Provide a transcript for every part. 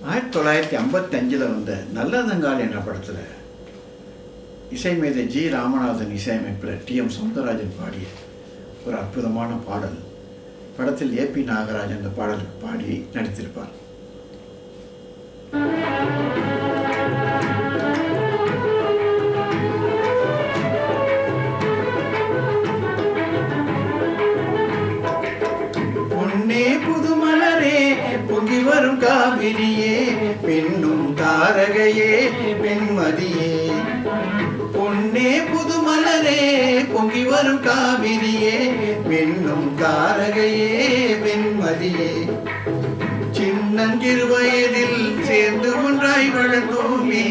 1955 வந்த நல்லதங்கால் என்ற படத்தில் இசைமேதை ஜி ராமநாதன் இசையமைப்பில் டி.எம். சௌந்தரராஜன் பாடிய ஒரு அற்புதமான பாடல். படத்தில் ஏ.பி. நாகராஜன் அந்த பாடலுக்கு பாடி நடித்திருப்பார். பொன்னே புதுமலரே பொங்கி வரும் காவிரியே பெண்ணும் தாரகையே பெண்மதியே. பொன்னே புதுமலரே பொங்கி வரும் காவிரியே பெண்ணும் தாரகையே பெண்மதியே. சின்னஞ்சிறு வயதில் சேர்ந்து ஒன்றாய் வளர்ந்தோமே.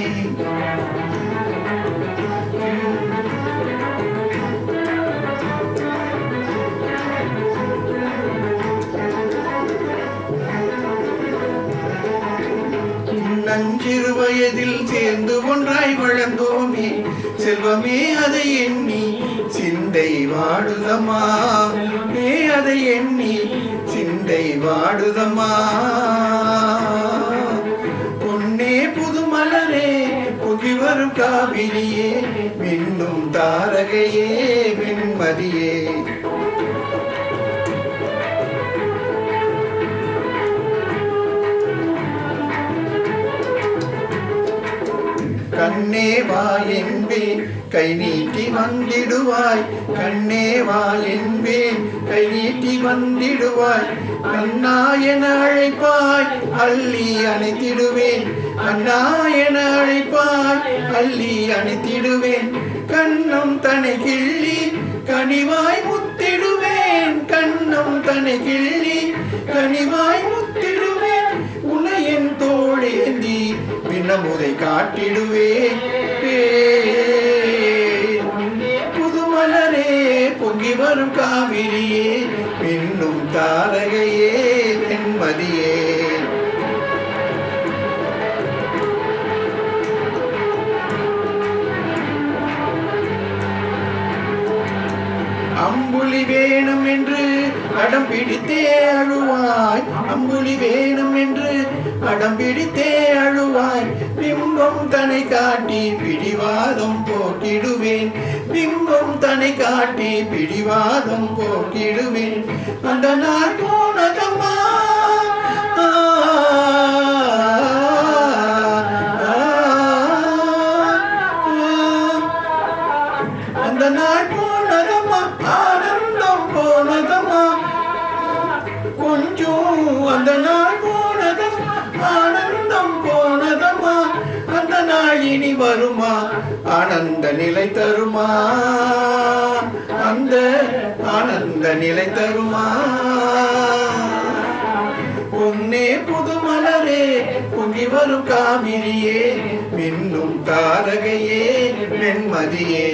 சிறு வயதில் சேர்ந்து ஒன்றாய் வளர்ந்தோமே. செல்வமே அதை எண்ணி சிந்தை வாடுதம்மா. அதை எண்ணி சிந்தை வாடுதம்மா. பொன்னே புதுமலரே பொங்கி வரும் காவிரியே மின்னும் தாரகையே வெண்மதியே. கண்ணே வா என்பேன் கை நீட்டி வந்திடுவாய். கண்ணே வா என்பேன் கை நீட்டி வந்திடுவாய். அண்ணா என அழைப்பாய் அள்ளி அணைத்திடுவேன். அண்ணா என அழைப்பாய் அள்ளி அணைத்திடுவேன். கண்ணம் தனை கிள்ளி கனிவாய் முத்திடுவேன். கண்ணம் தனை கிள்ளி கனிவாய் முத்திடுவேன். உனையன் தோழேந்தி பின்னமுதை காட்டிடுவேன். புதுமலரே பொங்கி வரும் காவிரியே பெண்ணும் தாரகையே பெண்மதியே. அம்புலி வேணும் என்று அடம் பிடித்தே அழுவாய். அம்புலி வேணும் என்று அடம் பிடித்தே அழுவாய். பிம்பம் தன்னை காட்டி பிடிவாதம் போக்கிடுவேன். பிம்பம் தன்னை காட்டி பிடிவாதம் போக்கிடுவேன். அந்த நாள் போனதம்மா. அந்த நாள் போனதம்மா. ஆனந்தம் போனதம்மா. கொஞ்சம் அந்த நாள் போனதம்மா. ஆனந்தம் போனதம்மா. அந்த நாள் இனி வருமா? ஆனந்த நிலை தருமா? அந்த ஆனந்த நிலை தருமா? பொன்னே புதுமலரே பொங்கி வரும் காவிரியே மின்னும் தாரகையே வெண்மதியே.